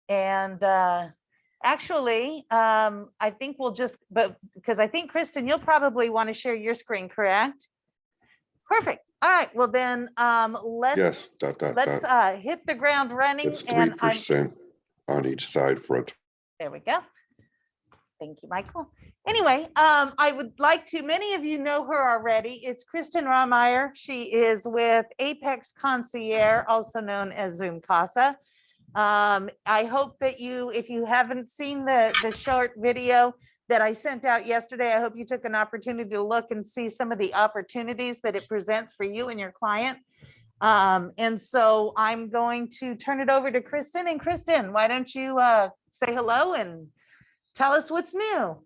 And actually, I think we'll just, because I think, Kristen, you'll probably want to share your screen, correct? Perfect. All right. Well, then let's hit the ground running. It's 3% on each side for a. There we go. Thank you, Michael. Anyway, I would like to, many of you know her already. It's Kristen Rahmeyer. She is with Apex Concierge, also known as Zoom Casa. I hope that you, if you haven't seen the short video that I sent out yesterday, I hope you took an opportunity to look and see some of the opportunities that it presents for you and your client. And so I'm going to turn it over to Kristen. And Kristen, why don't you say hello and tell us what's new?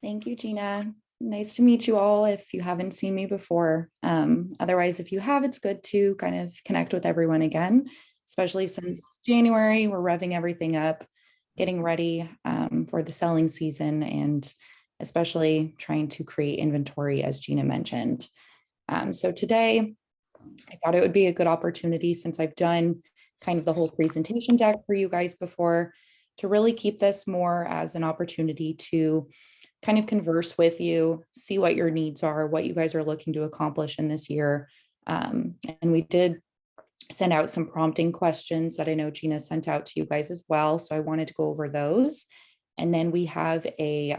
Thank you, Gina. Nice to meet you all if you haven't seen me before. Otherwise, if you have, it's good to kind of connect with everyone again, especially since January, we're revving everything up, getting ready for the selling season, and especially trying to create inventory, as Gina mentioned. So today, I thought it would be a good opportunity, since I've done kind of the whole presentation deck for you guys before, to really keep this more as an opportunity to kind of converse with you, see what your needs are, what you guys are looking to accomplish in this year. And we did send out some prompting questions that I know Gina sent out to you guys as well. So I wanted to go over those. And then we have a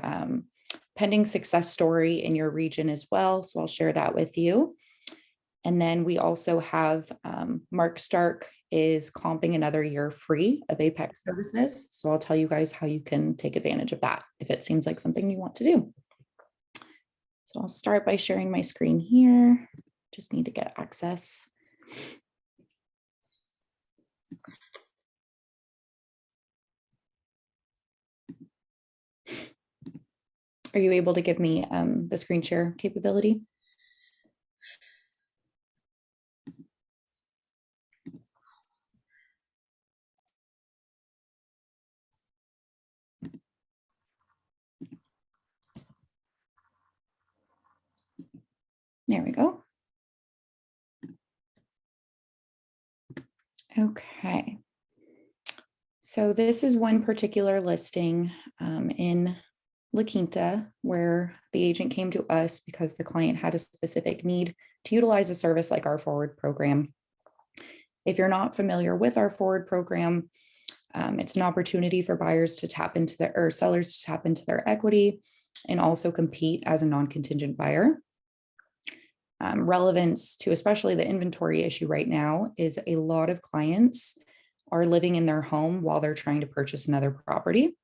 pending success story in your region as well. So I'll share that with you. And then we also have Mark Stark is comping another year free of Apex services. So I'll tell you guys how you can take advantage of that if it seems like something you want to do. So I'll start by sharing my screen here. Just need to get access. Are you able to give me the screen share capability? There we go. Okay. So this is one particular listing in La Quinta, where the agent came to us because the client had a specific need to utilize a service like our forward program. If you're not familiar with our forward program, it's an opportunity for buyers to tap into their, or sellers to tap into their equity and also compete as a non-contingent buyer. Relevance to especially the inventory issue right now is a lot of clients are living in their home while they're trying to purchase another property.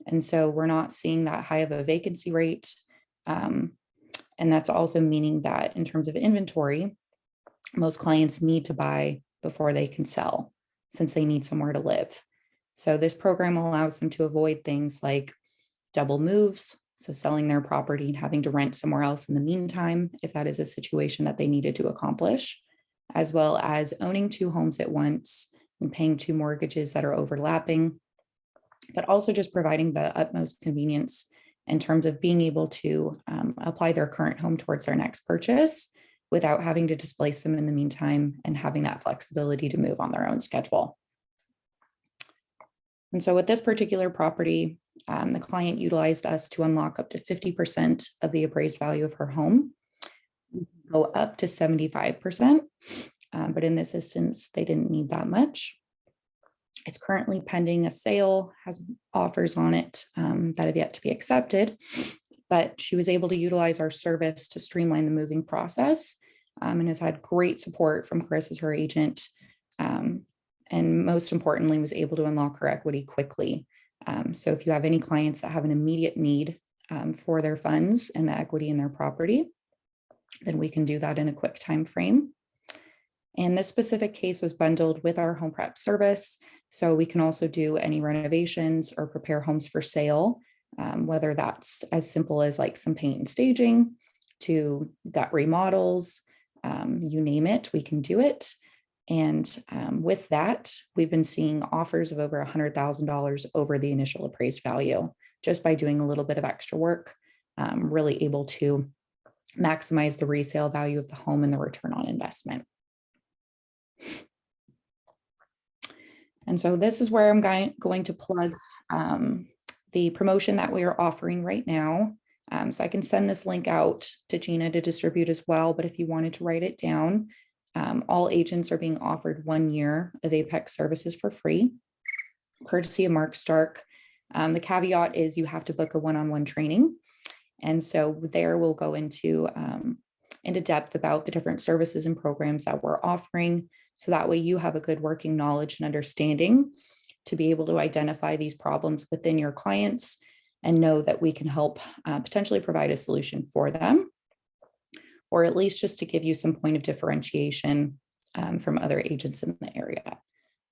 And so we're not seeing that high of a vacancy rate. And that's also meaning that in terms of inventory, most clients need to buy before they can sell, since they need somewhere to live. So this program allows them to avoid things like double moves, so selling their property and having to rent somewhere else in the meantime, if that is a situation that they needed to accomplish, as well as owning two homes at once and paying two mortgages that are overlapping, but also just providing the utmost convenience in terms of being able to apply their current home towards their next purchase without having to displace them in the meantime and having that flexibility to move on their own schedule. And so with this particular property, the client utilized us to unlock up to 50% of the appraised value of her home, go up to 75%. But in this instance, they didn't need that much. It's currently pending a sale, has offers on it that have yet to be accepted, but she was able to utilize our service to streamline the moving process and has had great support from Chris as her agent. And most importantly, was able to unlock her equity quickly. So if you have any clients that have an immediate need for their funds and the equity in their property, then we can do that in a quick time frame. And this specific case was bundled with our home prep service. So we can also do any renovations or prepare homes for sale, whether that's as simple as like some paint and staging to gut remodels, you name it, we can do it. And with that, we've been seeing offers of over $100,000 over the initial appraised value, just by doing a little bit of extra work, really able to maximize the resale value of the home and the return on investment. And so this is where I'm going to plug the promotion that we are offering right now. So I can send this link out to Gina to distribute as well, but if you wanted to write it down, all agents are being offered 1 year of Apex services for free, courtesy of Mark Stark. The caveat is you have to book a one-on-one training. And so there we'll go into depth about the different services and programs that we're offering. So that way you have a good working knowledge and understanding to be able to identify these problems within your clients and know that we can help potentially provide a solution for them, or at least just to give you some point of differentiation from other agents in the area.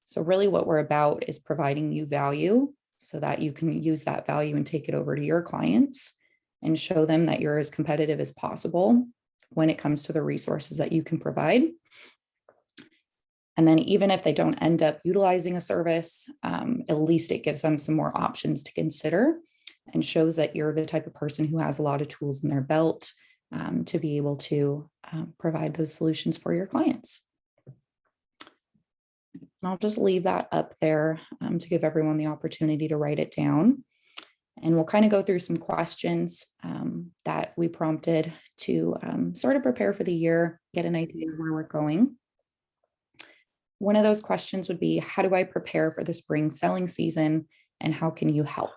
So really what we're about is providing you value so that you can use that value and take it over to your clients and show them that you're as competitive as possible when it comes to the resources that you can provide. And then even if they don't end up utilizing a service, at least it gives them some more options to consider and shows that you're the type of person who has a lot of tools in their belt to be able to provide those solutions for your clients. And I'll just leave that up there to give everyone the opportunity to write it down. And we'll kind of go through some questions that we prompted to sort of prepare for the year, get an idea of where we're going. One of those questions would be, how do I prepare for the spring selling season and how can you help?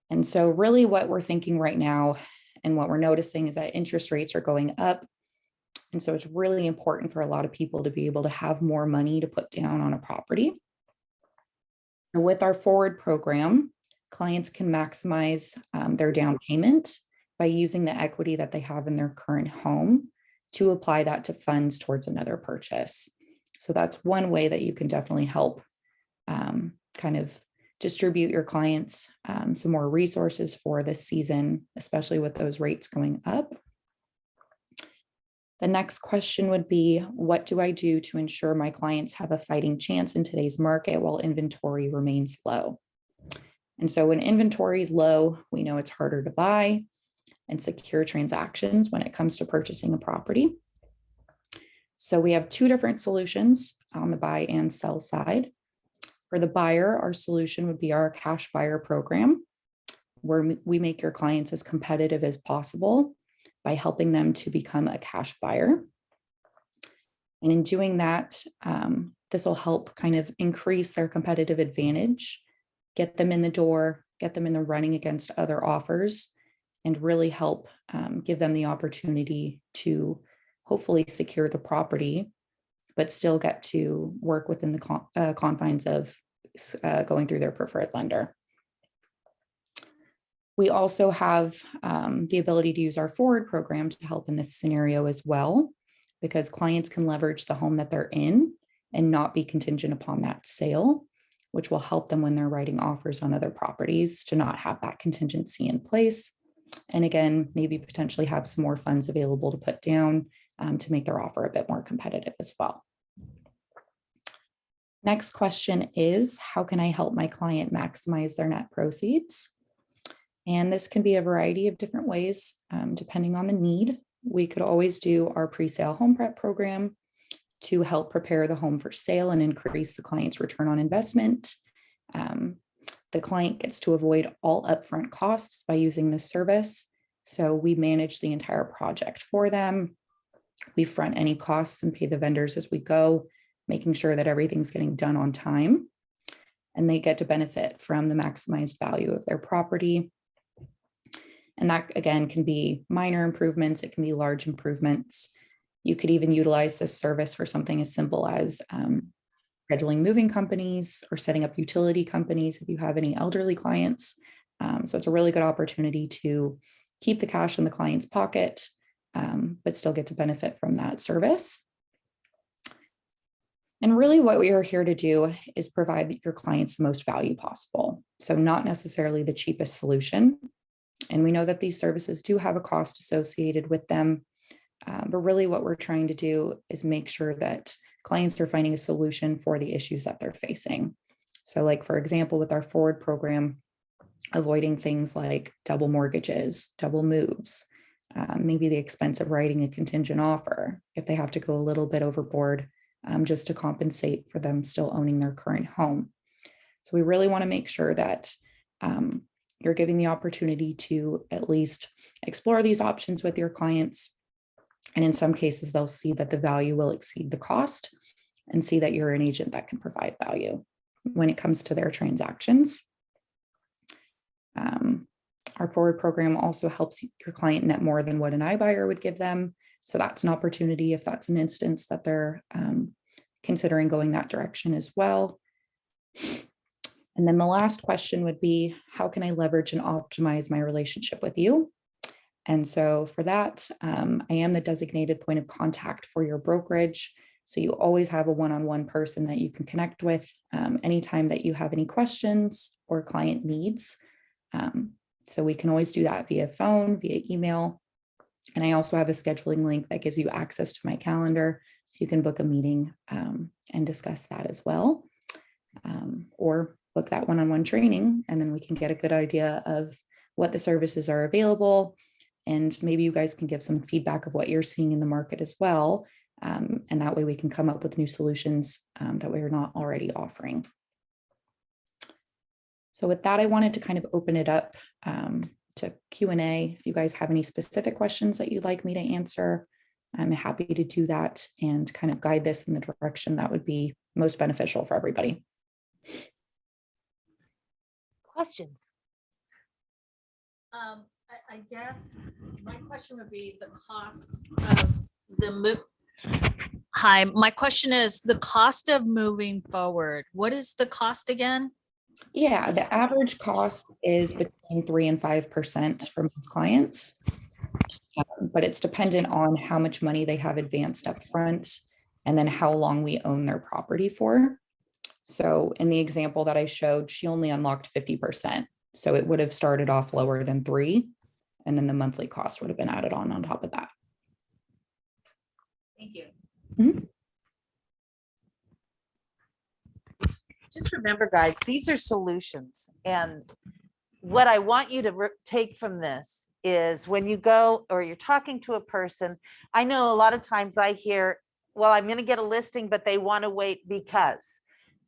And so really what we're thinking right now and what we're noticing is that interest rates are going up. And so it's really important for a lot of people to be able to have more money to put down on a property. And with our forward program, clients can maximize their down payment by using the equity that they have in their current home to apply that to funds towards another purchase. So that's one way that you can definitely help kind of distribute your clients some more resources for this season, especially with those rates going up. The next question would be, what do I do to ensure my clients have a fighting chance in today's market while inventory remains low? And so when inventory is low, we know it's harder to buy and secure transactions when it comes to purchasing a property. So we have two different solutions on the buy and sell side. For the buyer, our solution would be our cash buyer program, where we make your clients as competitive as possible by helping them to become a cash buyer. And in doing that, this will help kind of increase their competitive advantage, get them in the door, get them in the running against other offers, and really help give them the opportunity to hopefully secure the property, but still get to work within the confines of going through their preferred lender. We also have the ability to use our forward program to help in this scenario as well, because clients can leverage the home that they're in and not be contingent upon that sale, which will help them when they're writing offers on other properties to not have that contingency in place. And again, maybe potentially have some more funds available to put down to make their offer a bit more competitive as well. Next question is, how can I help my client maximize their net proceeds? And this can be a variety of different ways, depending on the need. We could always do our pre-sale home prep program to help prepare the home for sale and increase the client's return on investment. The client gets to avoid all upfront costs by using this service. So we manage the entire project for them. We front any costs and pay the vendors as we go, making sure that everything's getting done on time. And they get to benefit from the maximized value of their property. And that, again, can be minor improvements. It can be large improvements. You could even utilize this service for something as simple as scheduling moving companies or setting up utility companies if you have any elderly clients. So it's a really good opportunity to keep the cash in the client's pocket, but still get to benefit from that service. And really what we are here to do is provide your clients the most value possible. So not necessarily the cheapest solution. And we know that these services do have a cost associated with them. But really what we're trying to do is make sure that clients are finding a solution for the issues that they're facing. So like, for example, with our forward program, avoiding things like double mortgages, double moves, maybe the expense of writing a contingent offer if they have to go a little bit overboard just to compensate for them still owning their current home. So we really want to make sure that you're giving the opportunity to at least explore these options with your clients. And in some cases, they'll see that the value will exceed the cost and see that you're an agent that can provide value when it comes to their transactions. Our forward program also helps your client net more than what an iBuyer would give them. So that's an opportunity if that's an instance that they're considering going that direction as well. And then the last question would be, how can I leverage and optimize my relationship with you? And so for that, I am the designated point of contact for your brokerage. So you always have a one-on-one person that you can connect with anytime that you have any questions or client needs. So we can always do that via phone, via email. And I also have a scheduling link that gives you access to my calendar. So you can book a meeting and discuss that as well. Or book that one-on-one training, and then we can get a good idea of what the services are available. And maybe you guys can give some feedback of what you're seeing in the market as well. And that way we can come up with new solutions that we're not already offering. So with that, I wanted to kind of open it up to Q&A. If you guys have any specific questions that you'd like me to answer, I'm happy to do that and kind of guide this in the direction that would be most beneficial for everybody. Questions? I guess my question would be the cost of the move. Hi, my question is the cost of moving forward. What is the cost again? Yeah, the average cost is between 3% and 5% for most clients, but it's dependent on how much money they have advanced up front and then how long we own their property for. So in the example that I showed, she only unlocked 50%. So it would have started off lower than 3%, and then the monthly cost would have been added on top of that. Thank you. Mhm. Just remember, guys, these are solutions. And what I want you to take from this is when you go or you're talking to a person, I know a lot of times I hear, well, I'm going to get a listing, but they want to wait because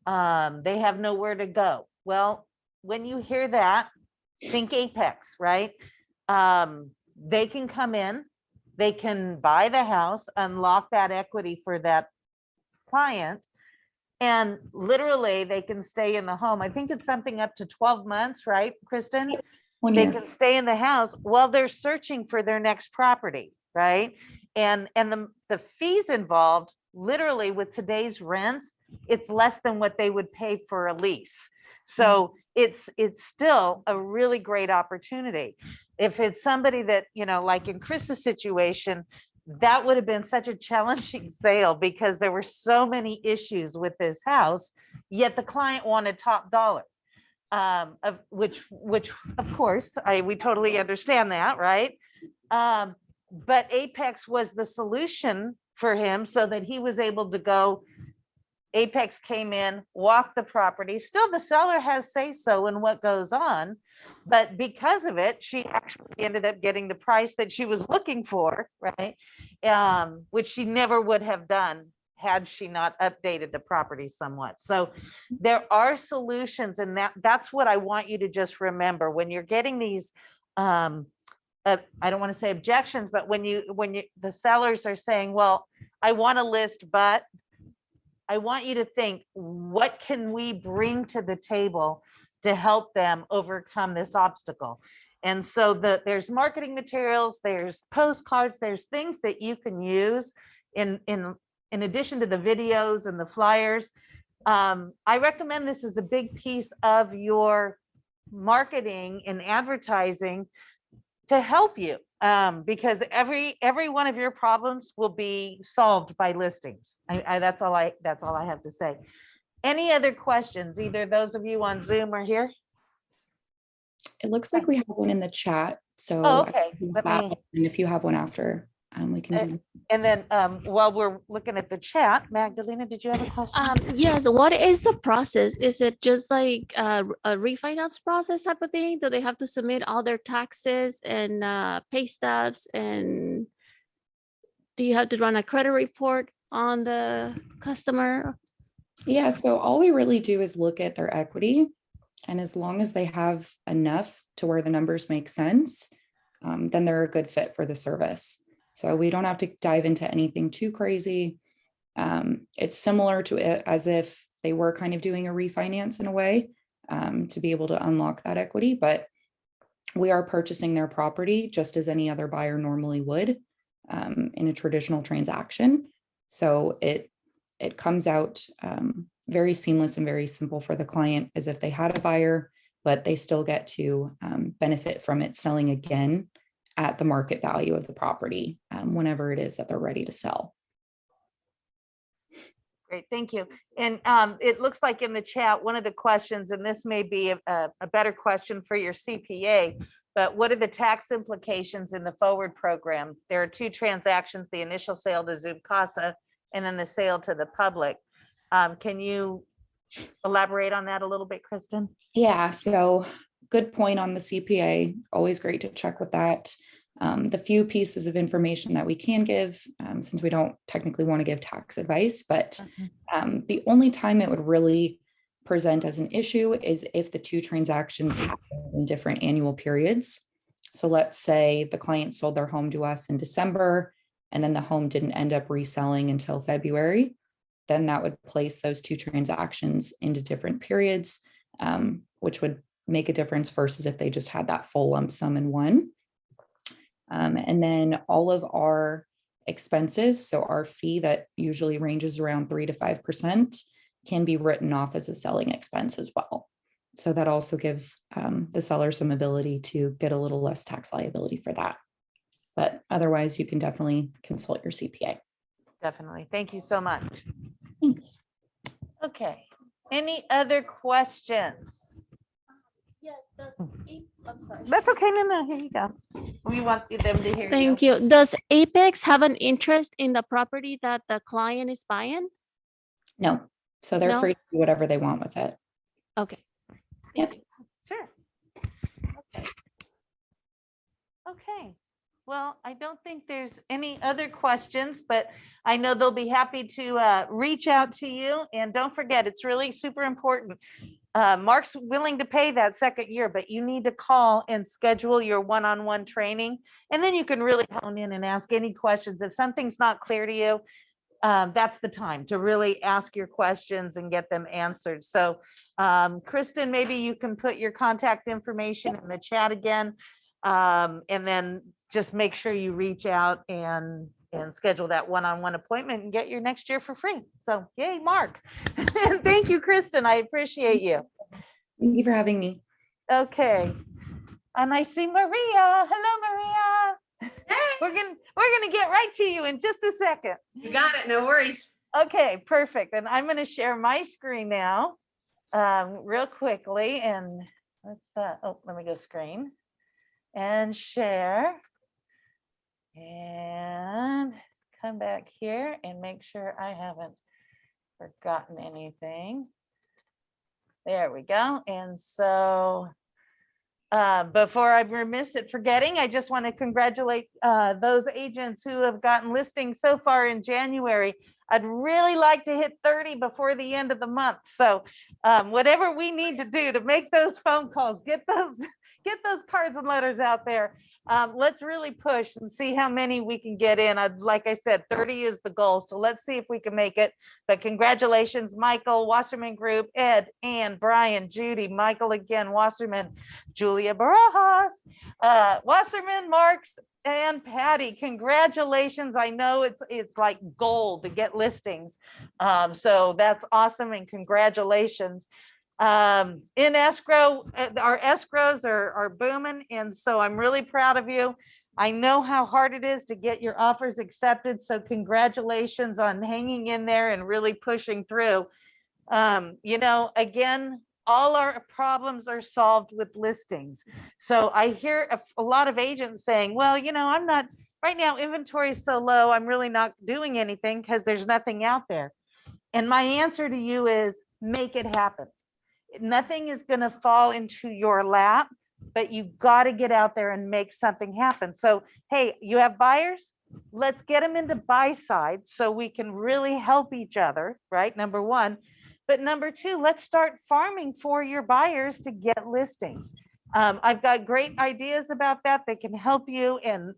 they have nowhere to go. Well, when you hear that, think Apex, right? They can come in, they can buy the house, unlock that equity for that client, and literally they can stay in the home. I think it's something up to 12 months, right, Kristen? 1 They year. can stay in the house while they're searching for their next property, right? And the fees involved, literally with today's rents, it's less than what they would pay for a lease. So it's still a really great opportunity. If it's somebody that, you know, like in Chris's situation, that would have been such a challenging sale because there were so many issues with this house, yet the client wanted top dollar. Of which of course we totally understand that, right? But Apex was the solution for him so that he was able to go. Apex came in, walked the property. Still, the seller has say-so in what goes on, but because of it, she actually ended up getting the price that she was looking for, right? Which she never would have done had she not updated the property somewhat. So there are solutions, and that's what I want you to just remember when you're getting these. I don't want to say objections, but when the sellers are saying, "Well, I want to list, but." I want you to think, what can we bring to the table to help them overcome this obstacle? And so there's marketing materials, there's postcards, there's things that you can use in addition to the videos and the flyers. I recommend this is a big piece of your marketing and advertising to help you. Because every one of your problems will be solved by listings. That's all I have to say. Any other questions? Either those of you on Zoom or here? It looks like we have one in the chat. So Oh, okay. and if you have one after, we can do. And then while we're looking at the chat, Magdalena, did you have a question? Yes. What is the process? Is it just like a refinance process type of thing? Do they have to submit all their taxes and pay stubs? And do you have to run a credit report on the customer? Yeah, so all we really do is look at their equity. And as long as they have enough to where the numbers make sense, then they're a good fit for the service. So we don't have to dive into anything too crazy. It's similar to it as if they were kind of doing a refinance in a way, to be able to unlock that equity, but we are purchasing their property just as any other buyer normally would, in a traditional transaction. So it comes out very seamless and very simple for the client, as if they had a buyer, but they still get to benefit from it selling again at the market value of the property, whenever it is that they're ready to sell. Great, thank you. And it looks like in the chat, one of the questions, and this may be a better question for your CPA, but what are the tax implications in the forward program? There are two transactions, the initial sale to Zoom Casa and then the sale to the public. Can you elaborate on that a little bit, Kristen? Yeah, so good point on the CPA. Always great to check with that. The few pieces of information that we can give, since we don't technically want to give tax advice, but the only time it would really present as an issue is if the two transactions happen in different annual periods. So let's say the client sold their home to us in December, and then the home didn't end up reselling until February. Then that would place those two transactions into different periods, which would make a difference versus if they just had that full lump sum in one. And then all of our expenses, so our fee that usually ranges around 3 to 5%, can be written off as a selling expense as well. So that also gives the seller some ability to get a little less tax liability for that. But otherwise, you can definitely consult your CPA. Definitely. Thank you so much. Thanks. Okay. Any other questions? Yes, I'm sorry. That's okay. No, here you go. We want them to hear you. Thank you. Does Apex have an interest in the property that the client is buying? No, so they're No? free to do whatever they want with it. Okay. Yep. Sure. Okay. Okay. Well, I don't think there's any other questions, but I know they'll be happy to reach out to you. And don't forget, it's really super important. Mark's willing to pay that second year, but you need to call and schedule your one-on-one training. And then you can really hone in and ask any questions. If something's not clear to you, that's the time to really ask your questions and get them answered. So Kristen, maybe you can put your contact information in the chat again. And then just make sure you reach out and schedule that one-on-one appointment and get your next year for free. So yay, Mark. And thank you, Kristen. I appreciate you. Thank you for having me. Okay. And I see Maria. Hello, Maria. We're gonna get right to you in just a second. You got it, no worries. Okay, perfect. And I'm gonna share my screen now, real quickly. And let's let me go screen and share. And come back here and make sure I haven't forgotten anything. There we go. And so before I'm remiss at forgetting, I just want to congratulate those agents who have gotten listings so far in January. I'd really like to hit 30 before the end of the month. So whatever we need to do to make those phone calls, get those cards and letters out there. Let's really push and see how many we can get in. Like I said, 30 is the goal. So let's see if we can make it. But congratulations, Michael, Wasserman Group, Ed, Ann, Brian, Judy, Michael again, Wasserman, Julia Barajas, Wasserman, Marks, and Patty. Congratulations. I know it's like gold to get listings. So that's awesome and congratulations. In escrow, our escrows are booming, and so I'm really proud of you. I know how hard it is to get your offers accepted, so congratulations on hanging in there and really pushing through. You know, again, all our problems are solved with listings. So I hear a lot of agents saying, well, you know, I'm not right now, inventory is so low, I'm really not doing anything because there's nothing out there. And my answer to you is make it happen. Nothing is going to fall into your lap, but you got to get out there and make something happen. So, hey, you have buyers, let's get them into buy side so we can really help each other, right? Number one. But number two, let's start farming for your buyers to get listings. I've got great ideas about that. They can help you, and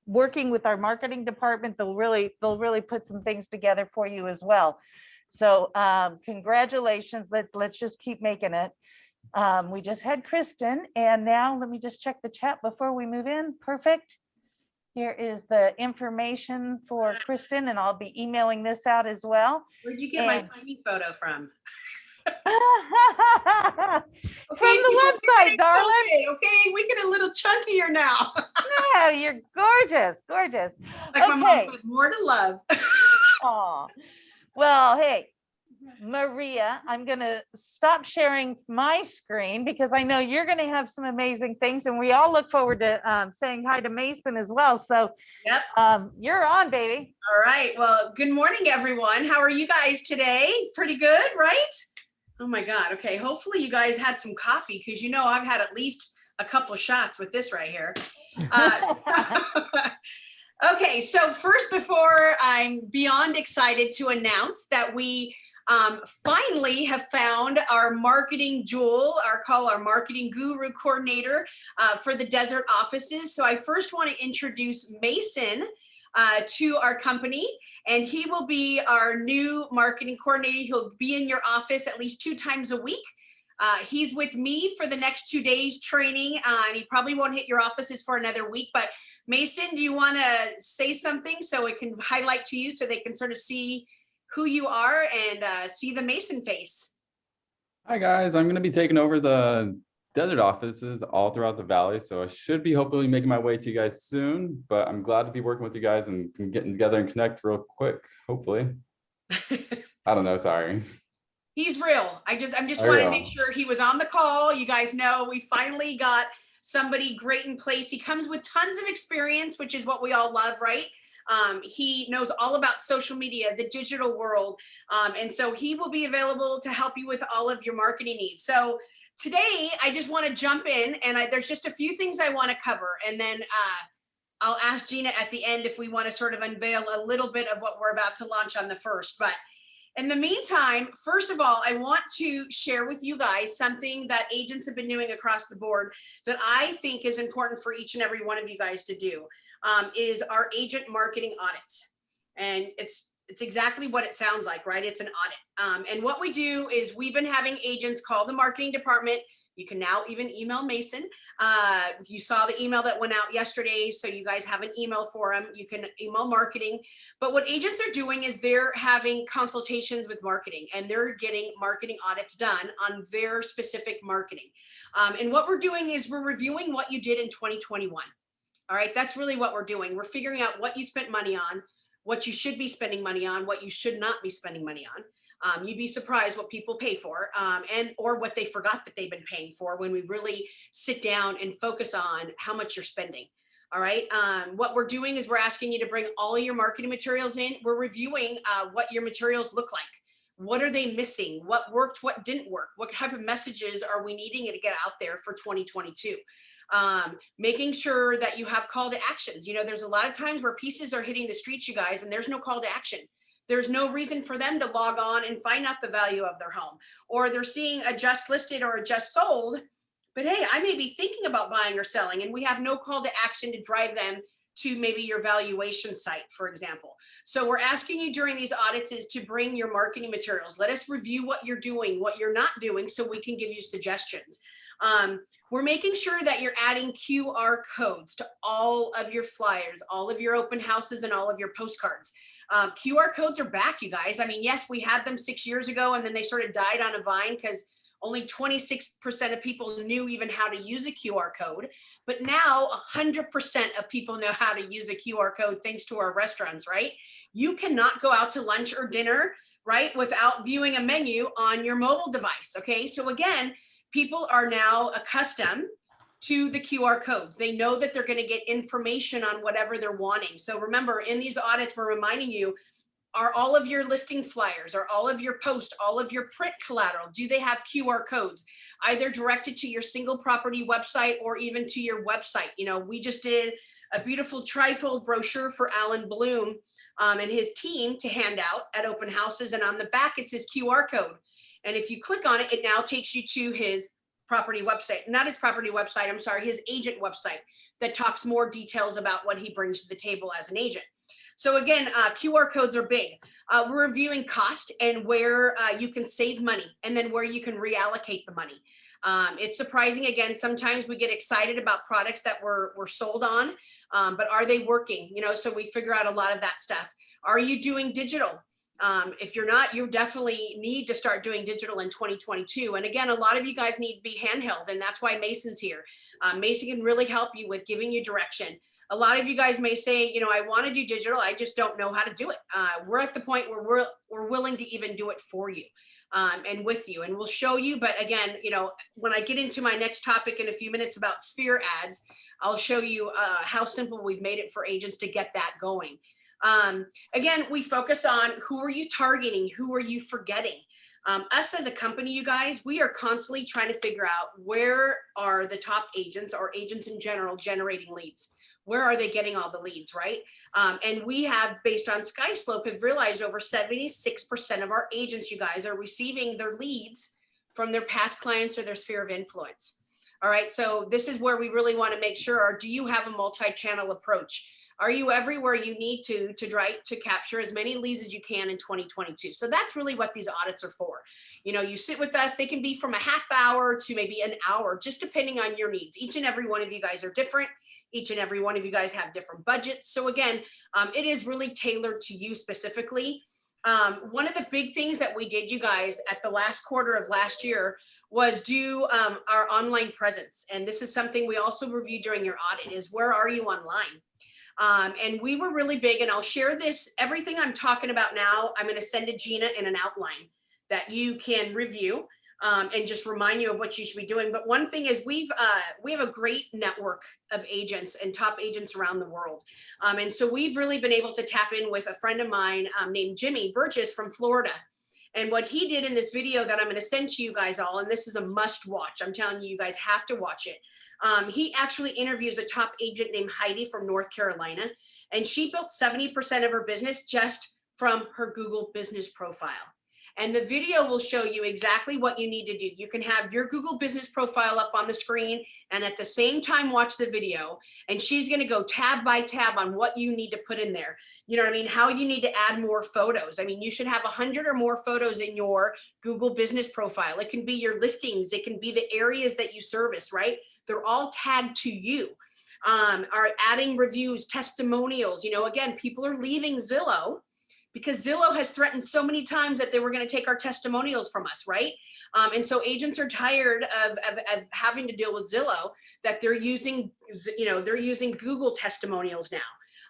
working with our marketing department, they'll really put some things together for you as well. So congratulations. Let's just keep making it. We just had Kristen, and now let me just check the chat before we move in. Perfect. Here is the information for Kristen, and I'll be emailing this out as well. Where'd you get my tiny photo from? From the website, darling. Okay, we get a little chunkier now. No, you're gorgeous, gorgeous. Like my mom said, more to love. Oh, well, hey, Maria, I'm gonna stop sharing my screen because I know you're gonna have some amazing things, and we all look forward to saying hi to Mason as well. So, yep, you're on, baby. All right. Well, good morning, everyone. How are you guys today? Pretty good, right? Oh my God. Okay. Hopefully you guys had some coffee, because you know I've had at least a couple shots with this right here. Okay. So first, before I'm beyond excited to announce that we finally have found our marketing jewel, our marketing guru coordinator for the desert offices. So I first want to introduce Mason to our company, and he will be our new marketing coordinator. He'll be in your office at least 2 times a week. He's with me for the next 2 days training, and he probably won't hit your offices for another week. But Mason, do you want to say something so it can highlight to you so they can sort of see who you are and see the Mason face? Hi guys, I'm going to be taking over the desert offices all throughout the valley, so I should be hopefully making my way to you guys soon, but I'm glad to be working with you guys and getting together and connect real quick, hopefully. I don't know, sorry. He's real. I just want to make sure he was on the call. You guys know we finally got somebody great in place. He comes with tons of experience, which is what we all love, right? He knows all about social media, the digital world. And so he will be available to help you with all of your marketing needs. So today, I just want to jump in, and there's just a few things I want to cover. And then I'll ask Gina at the end if we want to sort of unveil a little bit of what we're about to launch on the first. But in the meantime, first of all, I want to share with you guys something that agents have been doing across the board that I think is important for each and every one of you guys to do, is our agent marketing audits. And it's exactly what it sounds like, right? It's an audit. And what we do is we've been having agents call the marketing department. You can now even email Mason. You saw the email that went out yesterday, so you guys have an email for him. You can email marketing. But what agents are doing is they're having consultations with marketing, and they're getting marketing audits done on their specific marketing. And what we're doing is we're reviewing what you did in 2021. All right, that's really what we're doing. We're figuring out what you spent money on, what you should be spending money on, what you should not be spending money on. You'd be surprised what people pay for, or what they forgot that they've been paying for when we really sit down and focus on how much you're spending. All right. What we're doing is we're asking you to bring all of your marketing materials in. We're reviewing what your materials look like. What are they missing? What worked? What didn't work? What type of messages are we needing to get out there for 2022? Making sure that you have call to actions. You know, there's a lot of times where pieces are hitting the streets, you guys, and there's no call to action. There's no reason for them to log on and find out the value of their home, or they're seeing a just listed or a just sold, but hey, I may be thinking about buying or selling, and we have no call to action to drive them to maybe your valuation site, for example. So we're asking you during these audits is to bring your marketing materials. Let us review what you're doing, what you're not doing, so we can give you suggestions. We're making sure that you're adding QR codes to all of your flyers, all of your open houses, and all of your postcards. QR codes are back, you guys. I mean, yes, we had them 6 years ago, and then they sort of died on a vine because only 26% of people knew even how to use a QR code. But now 100% of people know how to use a QR code thanks to our restaurants, right? You cannot go out to lunch or dinner, right, without viewing a menu on your mobile device, okay? So again, people are now accustomed to the QR codes. They know that they're going to get information on whatever they're wanting. So remember, in these audits, we're reminding you, are all of your listing flyers, are all of your posts, all of your print collateral, do they have QR codes either directed to your single property website or even to your website? You know, we just did a beautiful trifold brochure for Alan Bloom and his team to hand out at open houses. And on the back, it says QR code. And if you click on it, it now takes you to his property website, not his property website, I'm sorry, his agent website that talks more details about what he brings to the table as an agent. So again, QR codes are big. We're reviewing cost and where you can save money and then where you can reallocate the money. It's surprising, again, sometimes we get excited about products that we're sold on, but are they working? You know, so we figure out a lot of that stuff. Are you doing digital? If you're not, you definitely need to start doing digital in 2022. And again, a lot of you guys need to be handheld, and that's why Mason's here. Mason can really help you with giving you direction. A lot of you guys may say, you know, I want to do digital, I just don't know how to do it. We're at the point where we're willing to even do it for you and with you, and we'll show you. But again, you know, when I get into my next topic in a few minutes about sphere ads, I'll show you how simple we've made it for agents to get that going. Again, we focus on who are you targeting? Who are you forgetting? Us as a company, you guys, we are constantly trying to figure out where are the top agents or agents in general generating leads. Where are they getting all the leads, right? And we have, based on SkySlope, have realized over 76% of our agents, you guys, are receiving their leads from their past clients or their sphere of influence. All right, so this is where we really want to make sure, do you have a multi-channel approach? Are you everywhere you need to capture as many leads as you can in 2022? So that's really what these audits are for. You know, you sit with us, they can be from a half hour to maybe an hour, just depending on your needs. Each and every one of you guys are different. Each and every one of you guys have different budgets. So again, it is really tailored to you specifically. One of the big things that we did, you guys, at the last quarter of last year was do our online presence. And this is something we also reviewed during your audit, is where are you online? And we were really big, and I'll share this, everything I'm talking about now, I'm going to send to Gina in an outline that you can review and just remind you of what you should be doing. But one thing is we have a great network of agents and top agents around the world. And so we've really been able to tap in with a friend of mine named Jimmy Burgess from Florida. And what he did in this video that I'm going to send to you guys all, and this is a must watch, I'm telling you, you guys have to watch it. He actually interviews a top agent named Heidi from North Carolina, and she built 70% of her business just from her Google business profile. And the video will show you exactly what you need to do. You can have your Google business profile up on the screen and at the same time watch the video. And she's going to go tab by tab on what you need to put in there. You know what I mean? How you need to add more photos. I mean, you should have 100 or more photos in your Google business profile. It can be your listings. It can be the areas that you service, right? They're all tagged to you. Are adding reviews, testimonials. You know, again, people are leaving Zillow because Zillow has threatened so many times that they were going to take our testimonials from us, right? And so agents are tired of having to deal with Zillow, that they're using, you know, they're using Google testimonials now.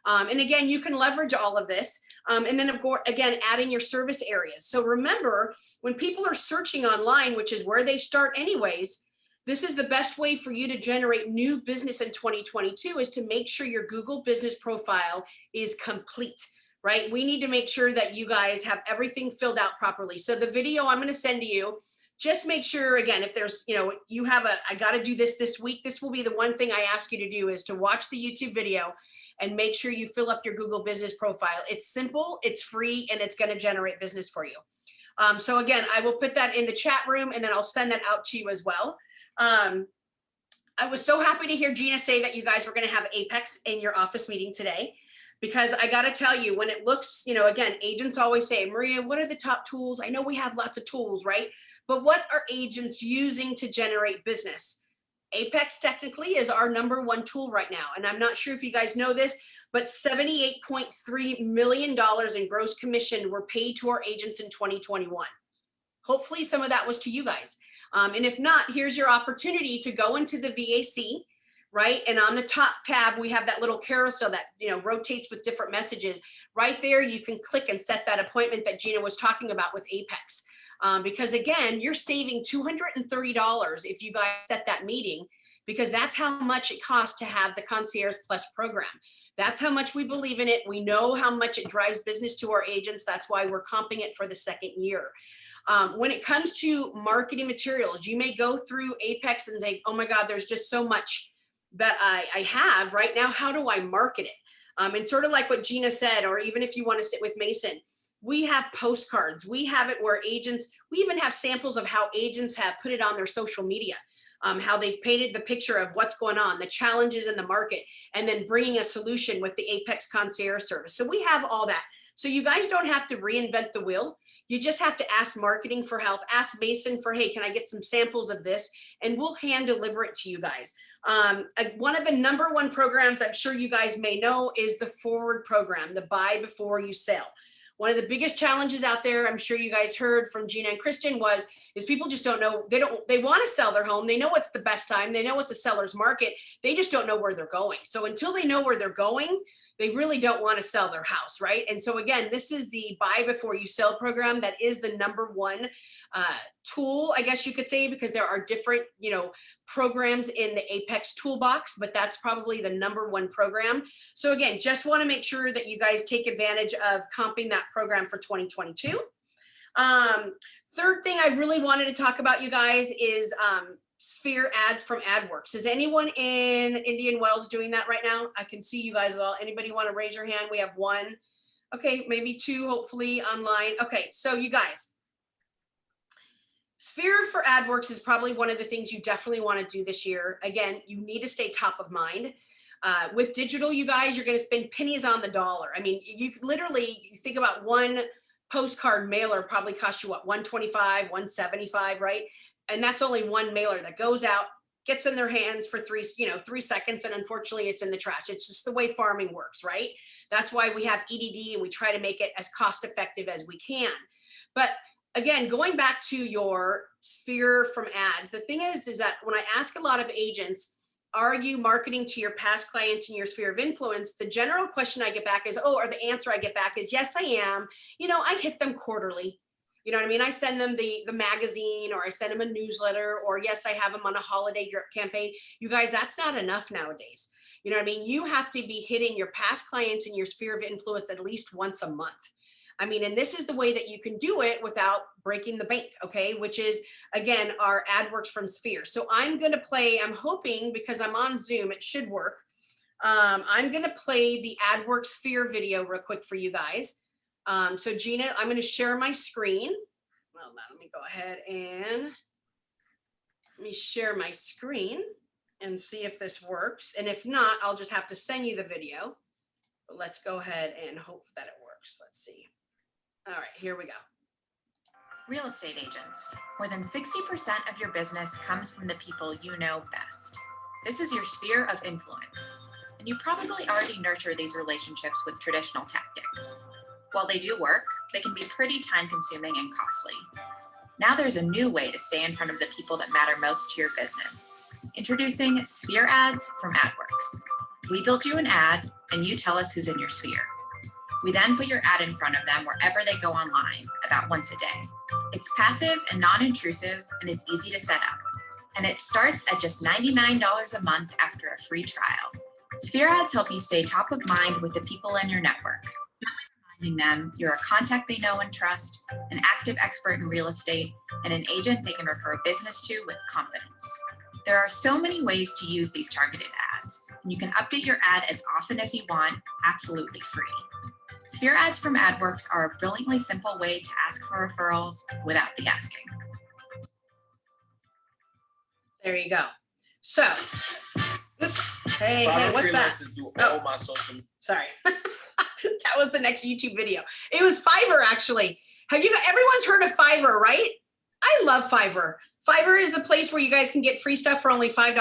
And again, you can leverage all of this. And then, of course, again, adding your service areas. So remember, when people are searching online, which is where they start anyways, this is the best way for you to generate new business in 2022, is to make sure your Google business profile is complete. Right? We need to make sure that you guys have everything filled out properly. So the video I'm going to send to you, just make sure, again, if there's, you know, you have I got to do this week, this will be the one thing I ask you to do, is to watch the YouTube video and make sure you fill up your Google business profile. It's simple, it's free, and it's going to generate business for you. So again, I will put that in the chat room, and then I'll send that out to you as well. I was so happy to hear Gina say that you guys were going to have Apex in your office meeting today. Because I got to tell you, when it looks, you know, again, agents always say, Maria, what are the top tools? I know we have lots of tools, right? But what are agents using to generate business? Apex technically is our #1 tool right now. And I'm not sure if you guys know this, but $78.3 million in gross commission were paid to our agents in 2021. Hopefully some of that was to you guys. And if not, here's your opportunity to go into the VAC, right? And on the top tab, we have that little carousel that, you know, rotates with different messages. Right there, you can click and set that appointment that Gina was talking about with Apex. Because again, you're saving $230 if you guys set that meeting. because that's how much it costs to have the Concierge Plus program. That's how much we believe in it. We know how much it drives business to our agents. That's why we're comping it for the second year. When it comes to marketing materials, you may go through Apex and think, oh my God, there's just so much that I have right now. How do I market it? And sort of like what Gina said, or even if you want to sit with Mason, we have postcards. We have it where agents, we even have samples of how agents have put it on their social media, how they've painted the picture of what's going on, the challenges in the market, and then bringing a solution with the Apex Concierge service. So we have all that. So you guys don't have to reinvent the wheel. You just have to ask marketing for help. Ask Mason for, hey, can I get some samples of this? And we'll hand deliver it to you guys. One of the #1 programs I'm sure you guys may know is the Forward program, the buy before you sell. One of the biggest challenges out there, I'm sure you guys heard from Gina and Kristen, is people just don't know, they want to sell their home. They know it's the best time. They know it's a seller's market. They just don't know where they're going. So until they know where they're going, they really don't want to sell their house, right? And so again, this is the buy before you sell program. That is the #1 tool, I guess you could say, because there are different, programs in the Apex toolbox, but that's probably the #1 program. So again, just want to make sure that you guys take advantage of comping that program for 2022. Third thing I really wanted to talk about, you guys, is Sphere ads from Adworks. Is anyone in Indian Wells doing that right now? I can see you guys all. Anybody want to raise your hand? We have 1. Okay, maybe 2, hopefully online. Okay, so you guys, Sphere for Adworks is probably one of the things you definitely want to do this year. Again, you need to stay top of mind. With digital, you guys, you're going to spend pennies on the dollar. I mean, you literally think about one postcard mailer probably costs you what, $125, $175, right? And that's only one mailer that goes out, gets in their hands for 3 seconds, and unfortunately it's in the trash. It's just the way farming works, right? That's why we have EDD and we try to make it as cost effective as we can. But again, going back to your Sphere from ads, the thing is that when I ask a lot of agents, are you marketing to your past clients in your sphere of influence? The general question I get back is, or the answer I get back is, yes, I am. I hit them quarterly. You know what I mean? I send them the magazine, or I send them a newsletter, or yes, I have them on a holiday drip campaign. You guys, that's not enough nowadays. You know what I mean? You have to be hitting your past clients in your sphere of influence at least once a month. I mean, and this is the way that you can do it without breaking the bank, okay? Which is, again, our Adworks from Sphere. So I'm gonna play, I'm hoping, because I'm on Zoom, it should work. I'm gonna play the Adworks Sphere video real quick for you guys. So Gina, I'm going to share my screen. Well, now let me go ahead and let me share my screen and see if this works. And if not, I'll just have to send you the video. But let's go ahead and hope that it works. Let's see. All right, here we go. Real estate agents. More than 60% of your business comes from the people you know best. This is your sphere of influence, and you probably already nurture these relationships with traditional tactics. While they do work, they can be pretty time-consuming and costly. Now there's a new way to stay in front of the people that matter most to your business. Introducing Sphere ads from Adworks. We build you an ad, and you tell us who's in your sphere. We then put your ad in front of them wherever they go online, about once a day. It's passive and non-intrusive, and it's easy to set up. And it starts at just $99 a month after a free trial. Sphere ads help you stay top of mind with the people in your network. Them, you're a contact they know and trust, an active expert in real estate, and an agent they can refer business to with confidence. There are so many ways to use these targeted ads, and you can update your ad as often as you want, absolutely free. Sphere ads from Adworks are a brilliantly simple way to ask for referrals without the asking. There you go. So, oops, hey, what's that? Oh, sorry. That was the next YouTube video. It was Fiverr, actually. Everyone's heard of Fiverr, right? I love Fiverr. Fiverr is the place where you guys can get free stuff for only $5.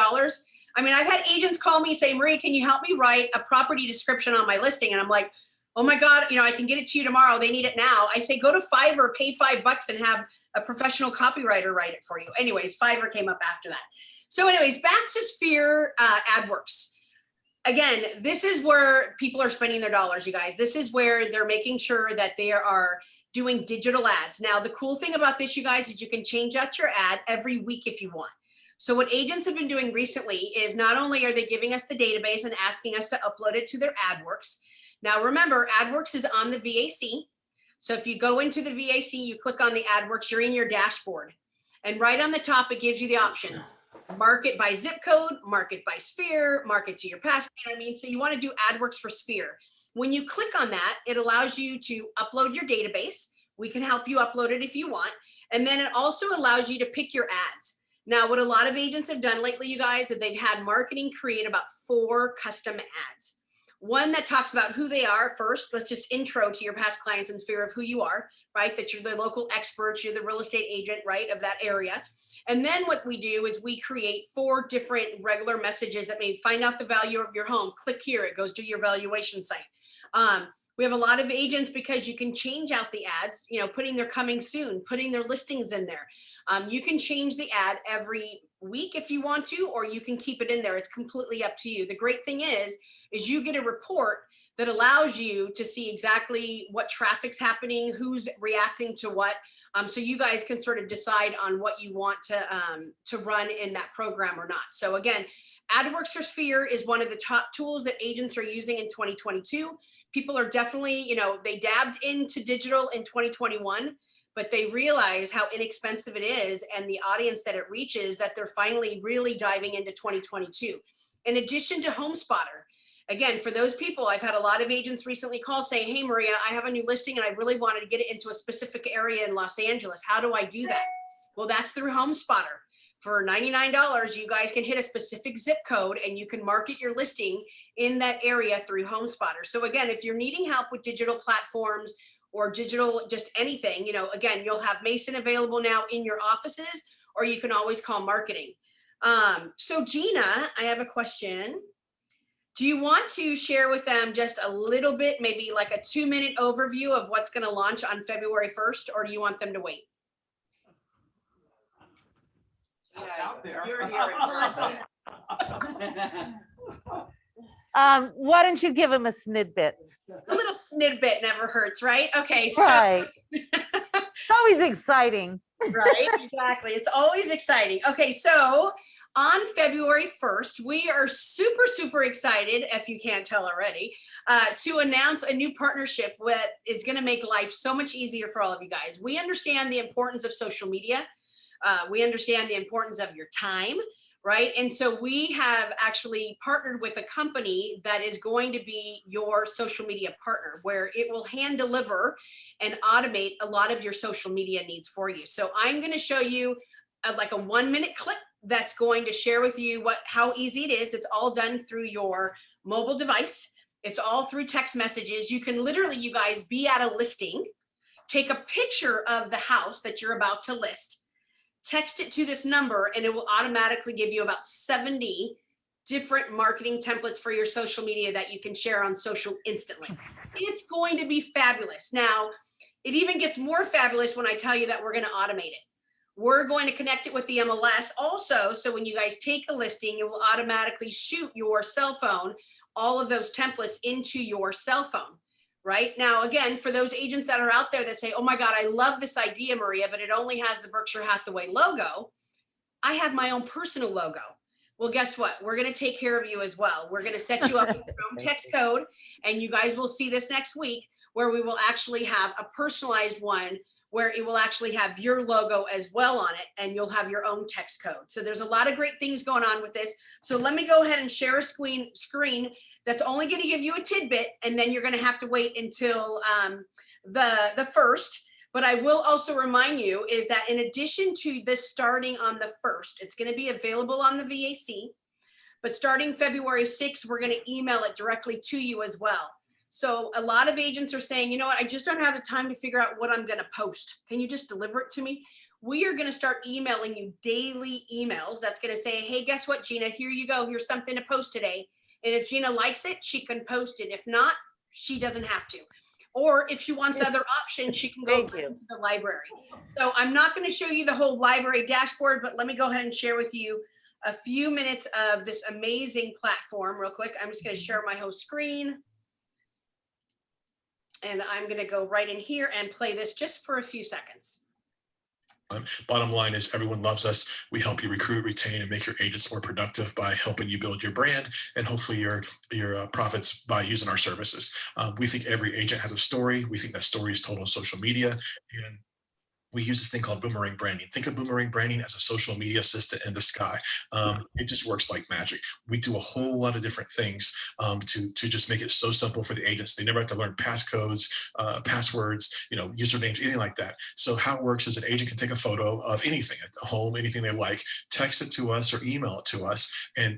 I mean, I've had agents call me, say, Marie, can you help me write a property description on my listing? And I'm like, oh my God, I can get it to you tomorrow. They need it now. I say, go to Fiverr, pay $5 and have a professional copywriter write it for you. Anyways, Fiverr came up after that. So anyways, back to Sphere Adworks. Again, this is where people are spending their dollars, you guys. This is where they're making sure that they are doing digital ads. Now, the cool thing about this, you guys, is you can change out your ad every week if you want. So what agents have been doing recently is not only are they giving us the database and asking us to upload it to their Adworks. Now remember, Adworks is on the VAC. So if you go into the VAC, you click on the Adworks, you're in your dashboard. And right on the top, it gives you the options. Mark it by zip code, mark it by sphere, mark it to your passport. You know what I mean? So you want to do Adworks for sphere. When you click on that, it allows you to upload your database. We can help you upload it if you want. And then it also allows you to pick your ads. Now, what a lot of agents have done lately, you guys, is they've had marketing create about 4 custom ads. One that talks about who they are first. Let's just intro to your past clients and sphere of who you are, right? That you're the local experts, you're the real estate agent, right, of that area. And then what we do is we create 4 different regular messages that may find out the value of your home. Click here, it goes to your valuation site. We have a lot of agents because you can change out the ads, you know, putting their coming soon, putting their listings in there. You can change the ad every week if you want to, or you can keep it in there. It's completely up to you. The great thing is you get a report that allows you to see exactly what traffic's happening, who's reacting to what. So you guys can sort of decide on what you want to run in that program or not. So again, Adworks for Sphere is one of the top tools that agents are using in 2022. People are definitely, you know, they dabbed into digital in 2021, but they realize how inexpensive it is and the audience that it reaches, that they're finally really diving into 2022. In addition to HomeSpotter, again, for those people, I've had a lot of agents recently call saying, hey, Maria, I have a new listing and I really wanted to get it into a specific area in Los Angeles. How do I do that? Well, that's through HomeSpotter. For $99, you guys can hit a specific zip code and you can market your listing in that area through HomeSpotter. So again, if you're needing help with digital platforms or digital, just anything, you know, again, you'll have Mason available now in your offices, or you can always call marketing. So Gina, I have a question. Do you want to share with them just a little bit, maybe like a 2-minute overview of what's going to launch on February 1st, or do you want them to wait? It's out there. You're here in person. Why don't you give him a snidbit? A little snidbit never hurts, right? Okay, so Right. It's always exciting. right, exactly. It's always exciting. Okay, so on February 1st, we are super, super excited, if you can't tell already, to announce a new partnership that is going to make life so much easier for all of you guys. We understand the importance of social media. We understand the importance of your time, right? And so we have actually partnered with a company that is going to be your social media partner, where it will hand deliver and automate a lot of your social media needs for you. So I'm going to show you like a 1-minute clip that's going to share with you how easy it is. It's all done through your mobile device. It's all through text messages. You can literally, you guys, be at a listing, take a picture of the house that you're about to list, text it to this number, and it will automatically give you about 70 different marketing templates for your social media that you can share on social instantly. It's going to be fabulous. Now, it even gets more fabulous when I tell you that we're going to automate it. We're going to connect it with the MLS also. So when you guys take a listing, it will automatically shoot your cell phone, all of those templates into your cell phone. Right now, again, for those agents that are out there that say, oh my God, I love this idea, Maria, but it only has the Berkshire Hathaway logo. I have my own personal logo. Well, guess what? We're going to take care of you as well. We're going to set you up with your own text code, and you guys will see this next week, where we will actually have a personalized one where it will actually have your logo as well on it, and you'll have your own text code. So there's a lot of great things going on with this. So let me go ahead and share a screen that's only going to give you a tidbit, and then you're going to have to wait until the 1st. But I will also remind you is that in addition to this starting on the 1st, it's going to be available on the VAC, but starting February 6th, we're going to email it directly to you as well. So a lot of agents are saying, you know what, I just don't have the time to figure out what I'm going to post. Can you just deliver it to me? We are going to start emailing you daily emails that's going to say, hey, guess what, Gina, here you go. Here's something to post today. And if Gina likes it, she can post it. If not, she doesn't have to. Or if she wants other options, she can go into the library. So I'm not going to show you the whole library dashboard, but let me go ahead and share with you a few minutes of this amazing platform real quick. I'm just going to share my whole screen. And I'm going to go right in here and play this just for a few seconds. Bottom line is everyone loves us. We help you recruit, retain, and make your agents more productive by helping you build your brand and hopefully your profits by using our services. We think every agent has a story. We think that story is told on social media, and we use this thing called boomerang branding. Think of boomerang branding as a social media assistant in the sky. It just works like magic. We do a whole lot of different things to just make it so simple for the agents. They never have to learn passcodes, passwords, usernames, anything like that. So how it works is an agent can take a photo of anything, a home, anything they like, text it to us or email it to us, and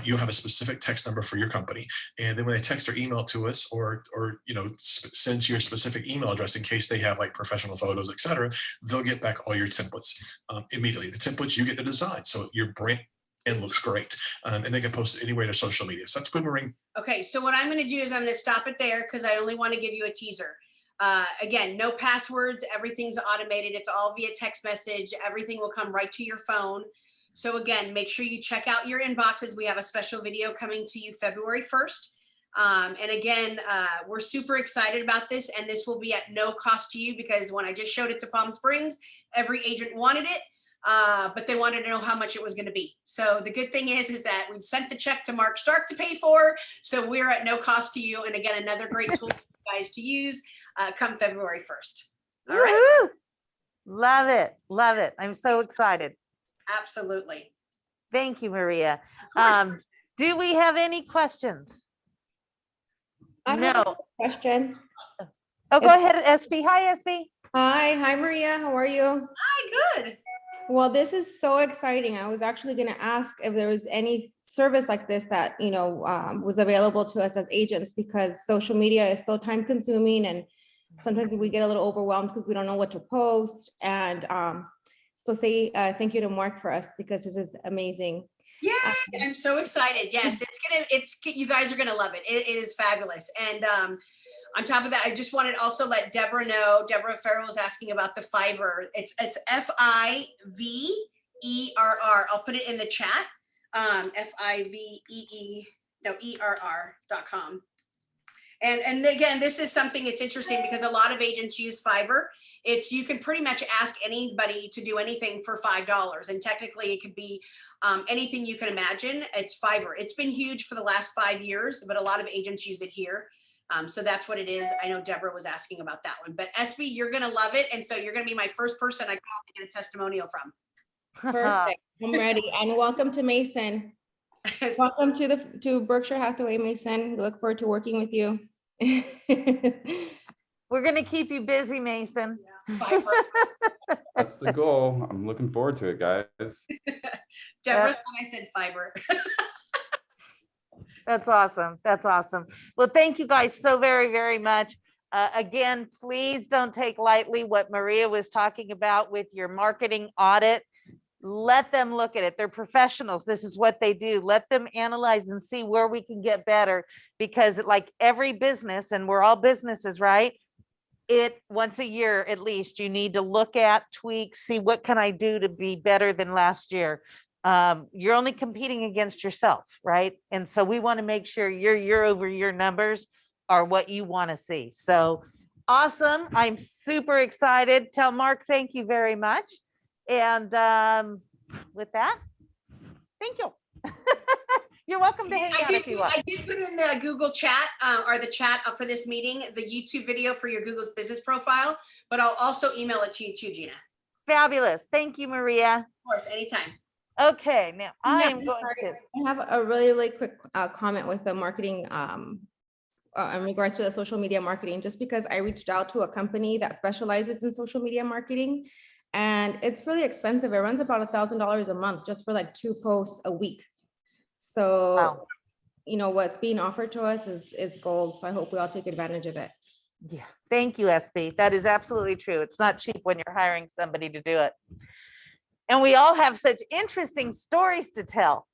you'll have a specific text number for your company. And then when they text or email to us, or send to your specific email address in case they have like professional photos, etc., they'll get back all your templates immediately. The templates you get to design, so your brand looks great, and they can post it anywhere to social media. So that's boomerang. Okay, so what I'm going to do is I'm going to stop it there because I only want to give you a teaser. Again, no passwords. Everything's automated. It's all via text message. Everything will come right to your phone. So again, make sure you check out your inboxes. We have a special video coming to you February 1st. And again, we're super excited about this, and this will be at no cost to you because when I just showed it to Palm Springs, every agent wanted it, but they wanted to know how much it was going to be. So the good thing is that we've sent the check to Mark Stark to pay for, so we're at no cost to you. And again, another great tool for you guys to use come February 1st. All right. Love it. Love it. I'm so excited. Absolutely. Thank you, Maria. Do we have any questions? I have a question. Oh, go ahead, SB. Hi, SB. Hi, Maria. How are you? Hi, good. Well, this is so exciting. I was actually going to ask if there was any service like this that, was available to us as agents, because social media is so time consuming and sometimes we get a little overwhelmed because we don't know what to post. And so say thank you to Mark for us because this is amazing. Yeah, I'm so excited. Yes, you guys are gonna love it. It is fabulous. And on top of that, I just wanted to also let Deborah know. Deborah Farrell was asking about the Fiverr. It's Fiverr. I'll put it in the chat. Fiverr.com. And again, this is something, it's interesting because a lot of agents use Fiverr. You can pretty much ask anybody to do anything for $5. And technically it could be anything you can imagine. It's Fiverr. It's been huge for the last 5 years, but a lot of agents use it here. So that's what it is. I know Deborah was asking about that one, but SB, you're going to love it. And so you're going to be my first person I call to get a testimonial from. Perfect. I'm ready. And welcome to Mason. Welcome to Berkshire Hathaway, Mason. We look forward to working with you. We're going to keep you busy, Mason. Yeah. That's the goal. I'm looking forward to it, guys. Deborah, I said Fiverr. That's awesome. That's awesome. Well, thank you guys so very, very much. Again, please don't take lightly what Maria was talking about with your marketing audit. Let them look at it. They're professionals. This is what they do. Let them analyze and see where we can get better, because like every business, and we're all businesses, right? Once a year, at least, you need to look at, tweak, see what can I do to be better than last year. You're only competing against yourself, right? And so we want to make sure your year-over-year numbers are what you want to see. So awesome. I'm super excited. Tell Mark, thank you very much. And with that, thank you. You're welcome to hang out if you want. I did put in the Google chat or the chat for this meeting, the YouTube video for your Google's business profile, but I'll also email it to you too, Gina. Fabulous. Thank you, Maria. Of course, anytime. Okay, now I am going to. I have a really quick comment with the marketing in regards to the social media marketing, just because I reached out to a company that specializes in social media marketing. And it's really expensive. It runs about $1,000 a month just for like 2 posts a week. So, wow. What's being offered to us is gold. So I hope we all take advantage of it. Yeah. Thank you, SB. That is absolutely true. It's not cheap when you're hiring somebody to do it. And we all have such interesting stories to tell.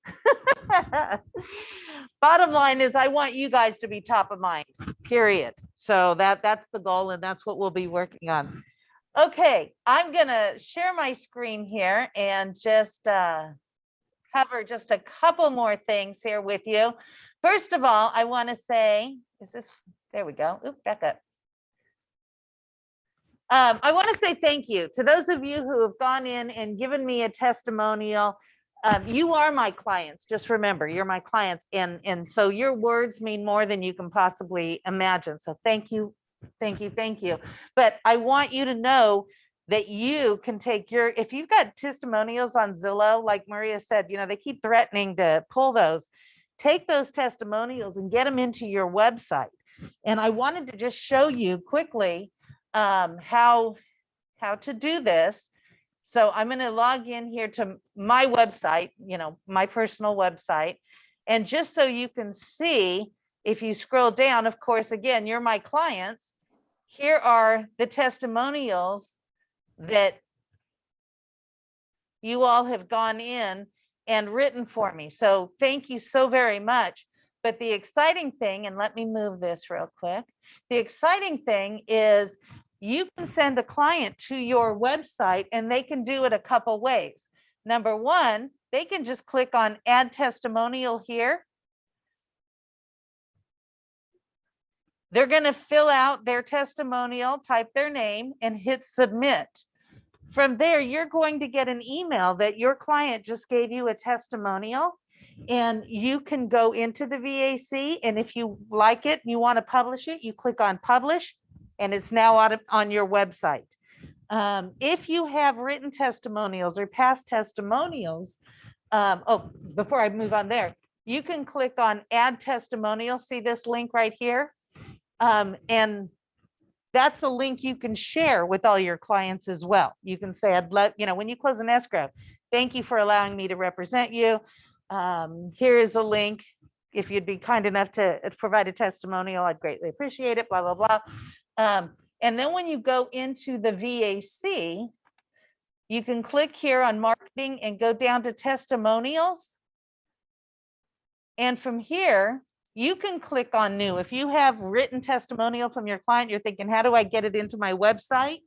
Bottom line is I want you guys to be top of mind, period. So that's the goal, and that's what we'll be working on. Okay, I'm gonna share my screen here and just cover just a couple more things here with you. First of all, I want to say, there we go. Oop, back up. I want to say thank you to those of you who have gone in and given me a testimonial. You are my clients. Just remember, you're my clients. And so your words mean more than you can possibly imagine. So thank you, thank you, thank you. But I want you to know that you can take your, if you've got testimonials on Zillow, like Maria said, you know, they keep threatening to pull those. Take those testimonials and get them into your website. And I wanted to just show you quickly how to do this. So I'm going to log in here to my website, you know, my personal website. And just so you can see, if you scroll down, of course, again, you're my clients. Here are the testimonials that you all have gone in and written for me. So thank you so very much. But the exciting thing, and let me move this real quick. The exciting thing is you can send a client to your website and they can do it a couple ways. Number one, they can just click on add testimonial here. They're going to fill out their testimonial, type their name, and hit submit. From there, you're going to get an email that your client just gave you a testimonial, and you can go into the VAC, and if you like it, you want to publish it, you click on publish, and it's now on your website. If you have written testimonials or past testimonials, before I move on there, you can click on add testimonial. See this link right here? And that's a link you can share with all your clients as well. You can say, I'd let, you know, when you close an escrow, thank you for allowing me to represent you. Here is a link. If you'd be kind enough to provide a testimonial, I'd greatly appreciate it, blah, blah, blah. And then when you go into the VAC, you can click here on marketing and go down to testimonials. And from here, you can click on new. If you have written testimonial from your client, you're thinking, how do I get it into my website?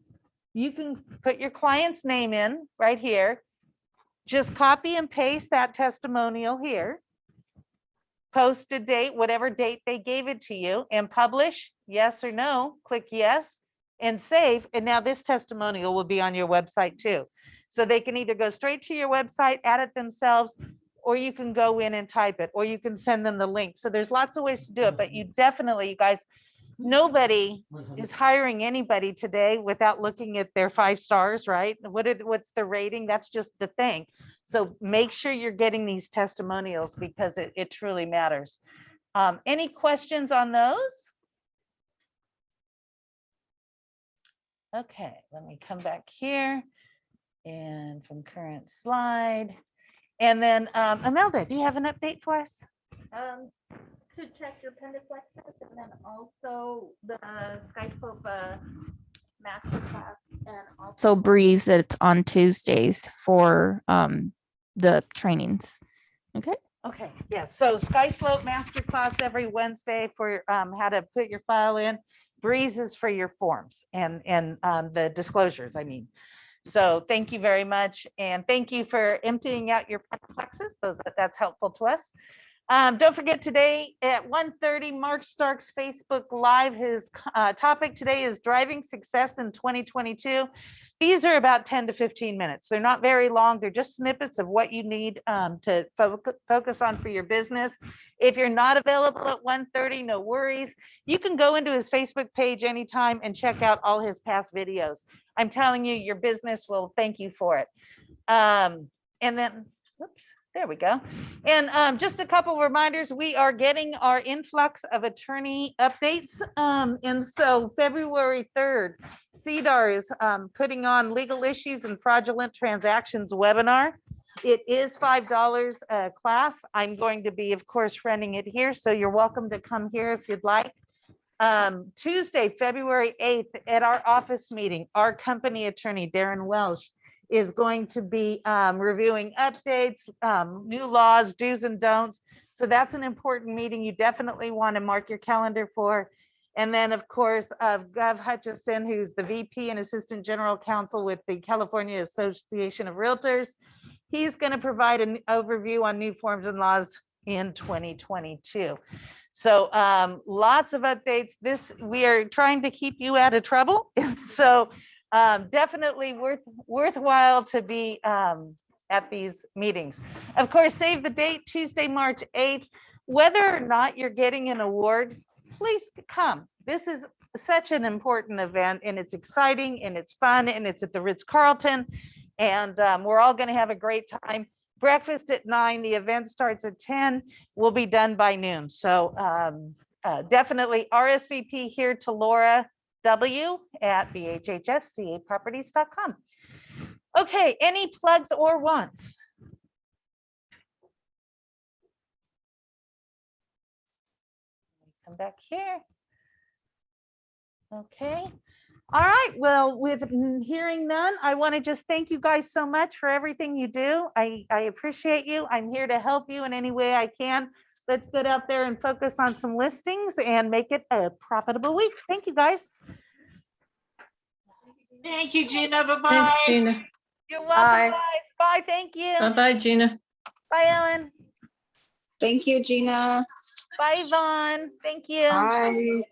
You can put your client's name in right here. Just copy and paste that testimonial here. Post a date, whatever date they gave it to you, and publish, yes or no. Click yes and save. And now this testimonial will be on your website too. So they can either go straight to your website, add it themselves, or you can go in and type it, or you can send them the link. So there's lots of ways to do it, but you definitely, you guys, nobody is hiring anybody today without looking at their 5 stars, right? What's the rating? That's just the thing. So make sure you're getting these testimonials because it truly matters. Any questions on those? Okay, let me come back here and from current slide. And then Imelda, do you have an update for us? To check your Pendaflex test, and then also the Skyscope masterclass, and also Breeze, it's on Tuesdays for the trainings. Okay. Okay, yes. So SkySlope Masterclass every Wednesday for how to put your file in. Breeze is for your forms and the disclosures, I mean. So thank you very much. And thank you for emptying out your plexus. That's helpful to us. Don't forget today at 1:30, Mark Stark's Facebook Live. His topic today is driving success in 2022. These are about 10 to 15 minutes. They're not very long. They're just snippets of what you need to focus on for your business. If you're not available at 1:30, no worries. You can go into his Facebook page anytime and check out all his past videos. I'm telling you, your business will thank you for it. And then, whoops. There we go. And just a couple reminders, we are getting our influx of attorney updates. And so February 3rd, CEDAR is putting on legal issues and fraudulent transactions webinar. It is $5 a class. I'm going to be, of course, running it here. So you're welcome to come here if you'd like. Tuesday, February 8th at our office meeting, our company attorney, Darren Welsh, is going to be reviewing updates, new laws, do's and don'ts. So that's an important meeting you definitely want to mark your calendar for. And then, of course, Gov Hutchison, who's the VP and Assistant General Counsel with the California Association of Realtors. He's going to provide an overview on new forms and laws in 2022. So lots of updates. We are trying to keep you out of trouble. So definitely worthwhile to be at these meetings. Of course, save the date, Tuesday, March 8th. Whether or not you're getting an award, please come. This is such an important event, and it's exciting and it's fun, and it's at the Ritz-Carlton, and we're all going to have a great time. Breakfast at 9, the event starts at 10. We'll be done by noon. So definitely RSVP here to Laura W at bhhscaproperties.com. Okay, any plugs or wants? Come back here. Okay. All right. Well, with hearing none, I want to just thank you guys so much for everything you do. I appreciate you. I'm here to help you in any way I can. Let's get out there and focus on some listings and make it a profitable week. Thank you, guys. Thank you, Gina. Bye-bye. Thanks, Gina. You're welcome, guys. Bye. Thank you. Bye-bye, Gina. Bye, Ellen. Thank you, Gina. Bye, Yvonne. Thank you. Bye.